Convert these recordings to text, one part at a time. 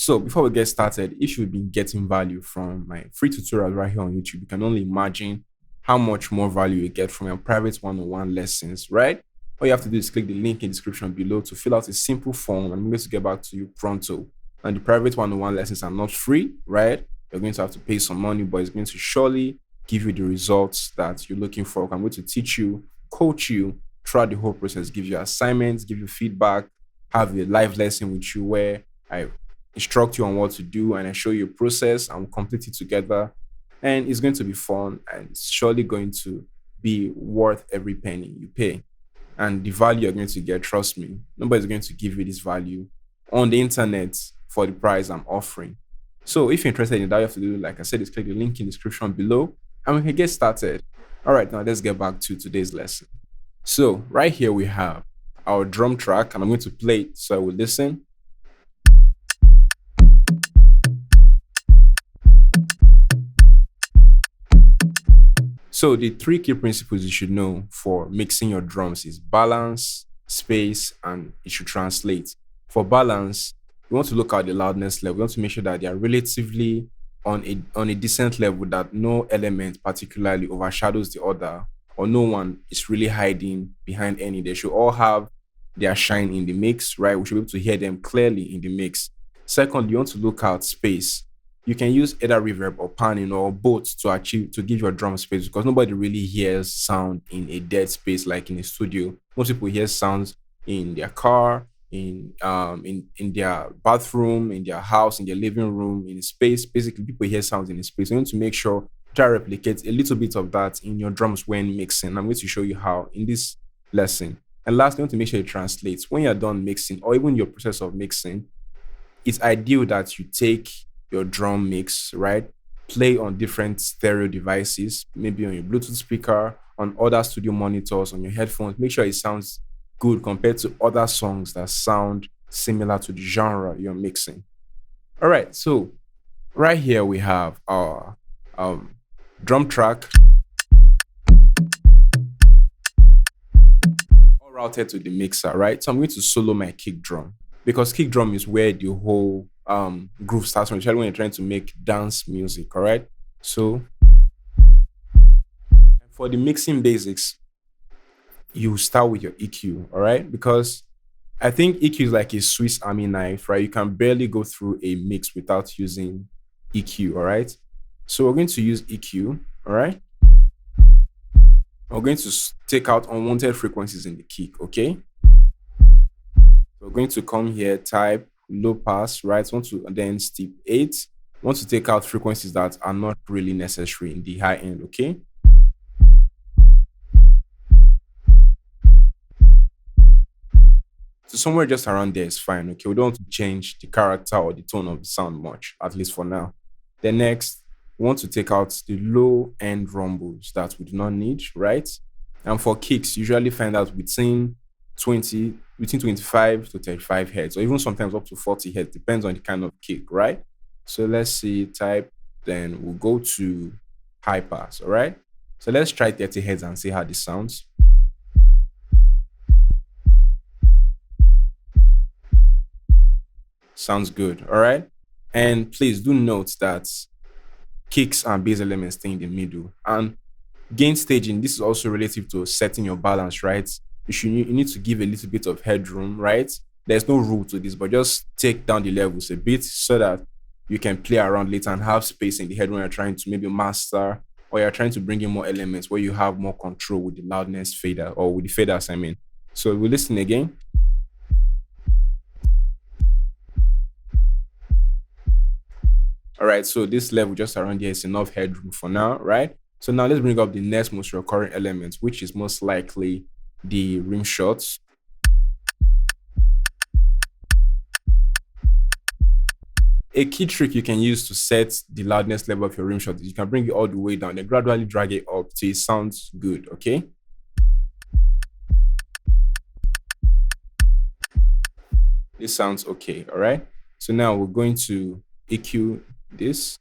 So before we get started, if you've been getting value from my free tutorials right here on YouTube, you can only imagine how much more value you get from your private one-on-one lessons, right? All you have to do is click the link in the description below to fill out a simple form, and I'm going to get back to you pronto. And the private one-on-one lessons are not free, right? You're going to have to pay some money, but it's going to surely give you the results that you're looking for. I'm going to teach you, coach you throughout the whole process, give you assignments, give you feedback, have a live lesson with you where I instruct you on what to do and I show you a process and we'll complete it together. And it's going to be fun and it's surely going to be worth every penny you pay. And the value you're going to get, trust me, nobody's going to give you this value on the internet for the price I'm offering. So if you're interested in that, you have to do, like I said, is click the link in the description below and we can get started. All right, now let's get back to today's lesson. So right here we have our drum track and I'm going to play it so I will listen. So the three key principles you should know for mixing your drums is balance, space, and it should translate. For balance, you want to look at the loudness level. You want to make sure that they are relatively on a decent level, that no element particularly overshadows the other, or no one is really hiding behind any. They should all have their shine in the mix, right? We should be able to hear them clearly in the mix. Second, you want to look at space. You can use either reverb or panning or both to give your drum space, because nobody really hears sound in a dead space like in a studio. Most people hear sounds in their car, in their bathroom, in their house, in their living room, in a space. Basically, people hear sounds in a space. You need to make sure try to replicate a little bit of that in your drums when mixing. I'm going to show you how in this lesson. And lastly, you want to make sure it translates. When you're done mixing, or even your process of mixing, it's ideal that you take your drum mix, right? Play on different stereo devices, maybe on your Bluetooth speaker, on other studio monitors, on your headphones. Make sure it sounds good compared to other songs that sound similar to the genre you're mixing. All right, so right here we have our drum track all routed to the mixer, right? So I'm going to solo my kick drum, because kick drum is where the whole groove starts from, especially when you're trying to make dance music. All right, so for the mixing basics, you start with your EQ. All right, because I think EQ is like a Swiss Army knife, right? You can barely go through a mix without using EQ. All right, so we're going to use EQ. All right, we're going to take out unwanted frequencies in the kick. Okay, we're going to come here, type low pass, right? Want to then step 8. Want to take out frequencies that are not really necessary in the high end. Okay, so somewhere just around there is fine. Okay, we don't want to change the character or the tone of the sound much, at least for now. Then next, we want to take out the low end rumbles that we do not need, right? And for kicks, usually find out between 25 to 35 hertz, or even sometimes up to 40 hertz, depends on the kind of kick, right? So let's see, type, then we'll go to high pass. All right, so let's try 30 hertz and see how this sounds. Sounds good. All right, and please do note that kicks and bass elements stay in the middle, and gain staging, this is also relative to setting your balance, right? You need to give a little bit of headroom, right? There's no rule to this, but just take down the levels a bit so that you can play around later and have space in the head when you're trying to maybe master, or you're trying to bring in more elements where you have more control with the loudness fader, or with the faders, I mean. So we'll listen again. All right, so this level just around here is enough headroom for now, right? So now let's bring up the next most recurring element, which is most likely the rim shots. A key trick you can use to set the loudness level of your rim shot is you can bring it all the way down and gradually drag it up till it sounds good, okay? This sounds okay, all right? So now we're going to EQ this.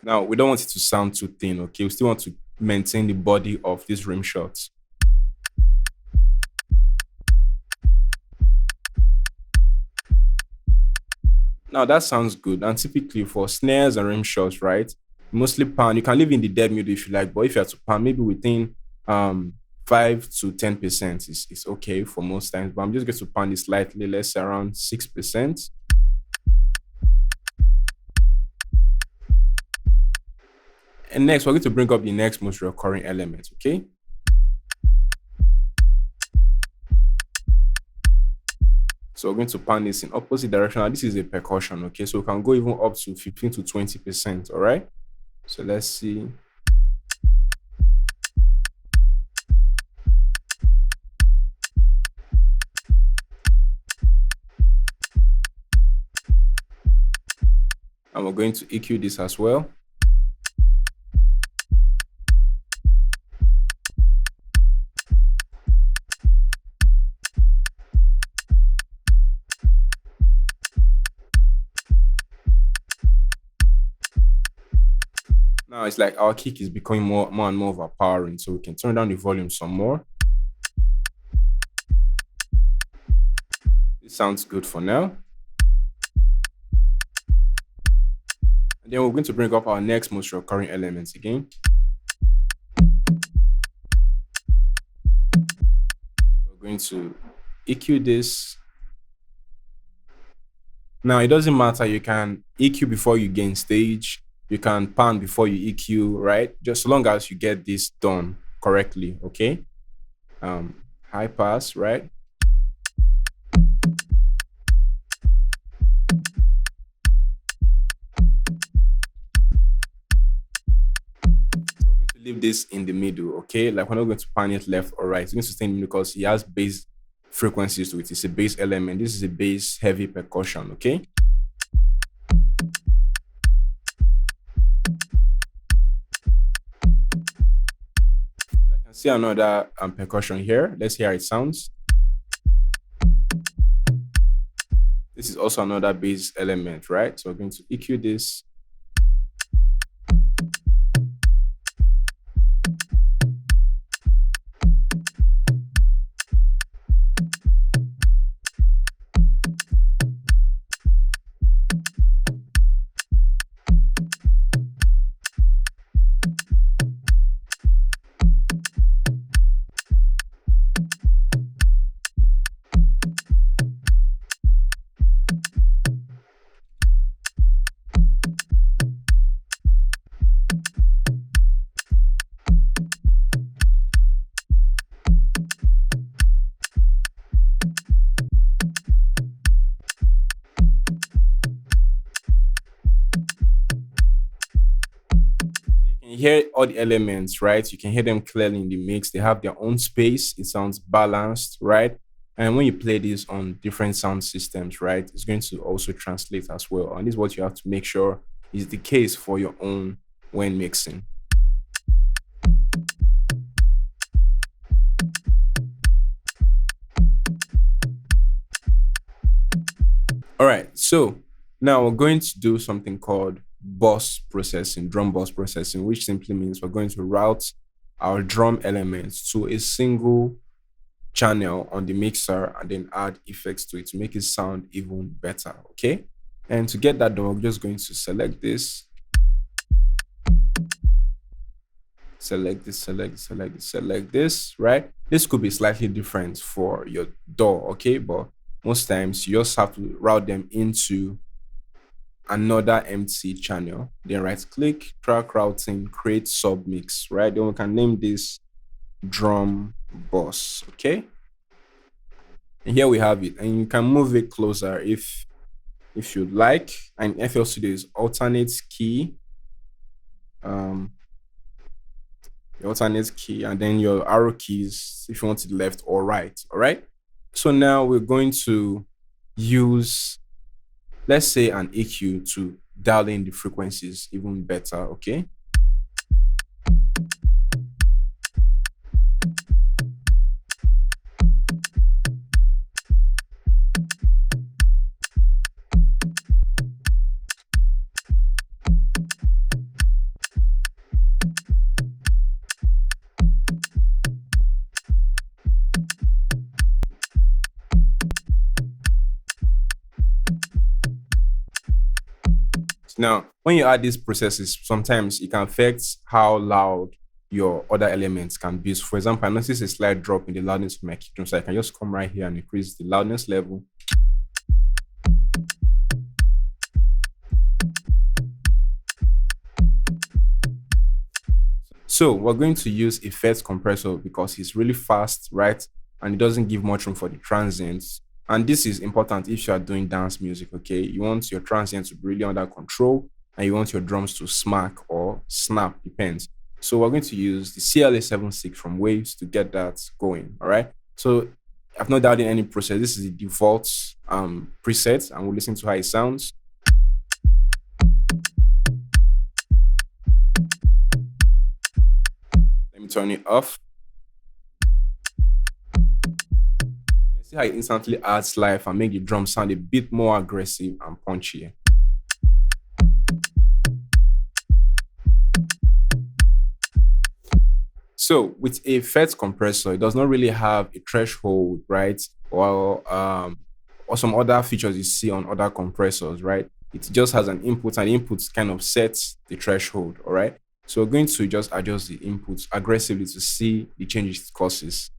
Now, we don't want it to sound too thin, okay? We still want to maintain the body of this rim shot. Now, that sounds good. And typically for snares and rim shots, right? Mostly pan. You can leave in the dead middle if you like, but if you have to pan, maybe within 5 to 10% is okay for most times. But I'm just going to pan it slightly less, around 6%. And next, we're going to bring up the next most recurring element, okay? So we're going to pan this in opposite direction. Now, this is a percussion, okay? So we can go even up to 15 to 20%, all right? So let's see. And we're going to EQ this as well. Now it's like our kick is becoming more and more overpowering. So we can turn down the volume some more. This sounds good for now. And then we're going to bring up our next most recurring elements again. We're going to EQ this. Now it doesn't matter. You can EQ before you gain stage. You can pan before you EQ, right? Just so long as you get this done correctly, okay? High pass, right? So we're going to leave this in the middle, okay? Like we're not going to pan it left or right. It's going to stay in the middle because it has bass frequencies to it. It's a bass element. This is a bass heavy percussion, okay? So I can see another percussion here. Let's hear how it sounds. This is also another bass element, right? So we're going to EQ this. You hear all the elements, right? You can hear them clearly in the mix. They have their own space. It sounds balanced, right? And when you play this on different sound systems, right, it's going to also translate as well. And this is what you have to make sure is the case for your own when mixing. All right, so now we're going to do something called bus processing, drum bus processing, which simply means we're going to route our drum elements to a single channel on the mixer and then add effects to it to make it sound even better, okay? And to get that done, we're just going to select this, select this, right? This could be slightly different for your DAW, okay? But most times you just have to route them into another empty channel. Then right click, track routing, create submix, right? Then we can name this drum bus, okay? And here we have it. And you can move it closer if you'd like. And FL Studio is alternate key. The alternate key, and then your arrow keys if you want it left or right. All right. So now we're going to use, let's say, an EQ to dial in the frequencies even better. Okay. Now, when you add these processes, sometimes it can affect how loud your other elements can be. So for example, I notice a slight drop in the loudness of my kick drum. So I can just come right here and increase the loudness level. So we're going to use effects compressor because it's really fast, right? And it doesn't give much room for the transients. And this is important if you are doing dance music, okay? You want your transients to be really under control and you want your drums to smack or snap, depends. So we're going to use the CLA 76 from Waves to get that going, all right? So I've not downloaded any process. This is the default preset and we'll listen to how it sounds. Let me turn it off. See how it instantly adds life and make the drum sound a bit more aggressive and punchy. So with a FET compressor, it does not really have a threshold, right? Or some other features you see on other compressors, right? It just has an input and the input kind of sets the threshold, all right? So we're going to just adjust the inputs aggressively to see the changes it causes.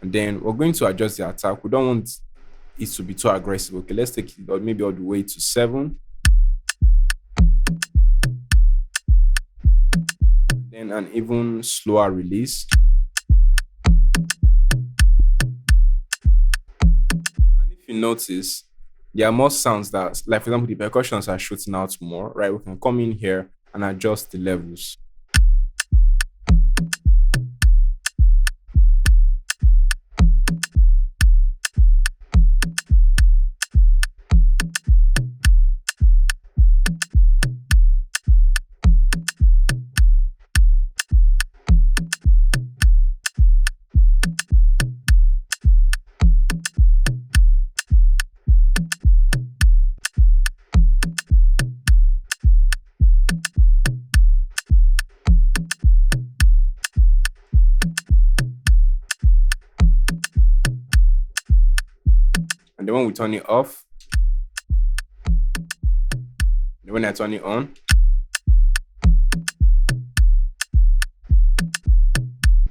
And then we're going to adjust the attack. We don't want it to be too aggressive. Okay, let's take it maybe all the way to 7. Then an even slower release. And if you notice, there are more sounds that, like for example, the percussions are shooting out more, right? We can come in here and adjust the levels. And then when we turn it off, and when I turn it on,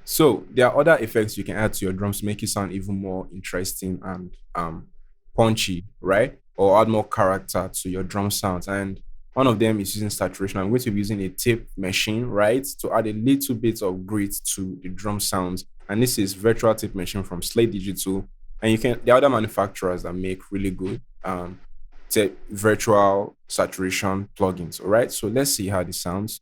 so there are other effects you can add to your drums to make it sound even more interesting and punchy, right? Or add more character to your drum sounds. And one of them is using saturation. I'm going to be using a tape machine, right, to add a little bit of grit to the drum sounds. And this is virtual tape machine from Slate Digital. And you can there are other manufacturers that make really good tape virtual saturation plugins. All right. So let's see how this sounds.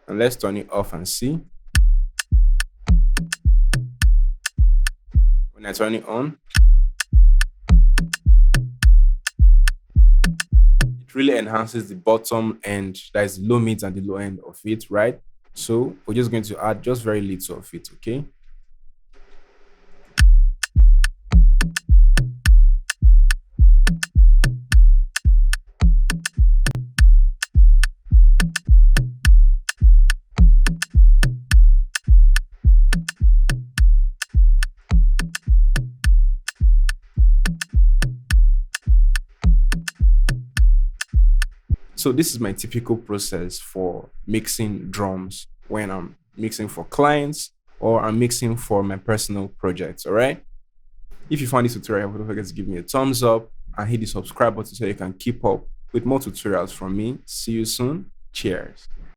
And let's turn it off and see. When I turn it on, it really enhances the bottom end, that is the low mid and the low end of it, right? So we're just going to add just very little of it, okay? So this is my typical process for mixing drums when I'm mixing for clients or I'm mixing for my personal projects, all right? If you found this tutorial, don't forget to give me a thumbs up and hit the subscribe button so you can keep up with more tutorials from me. See you soon. Cheers.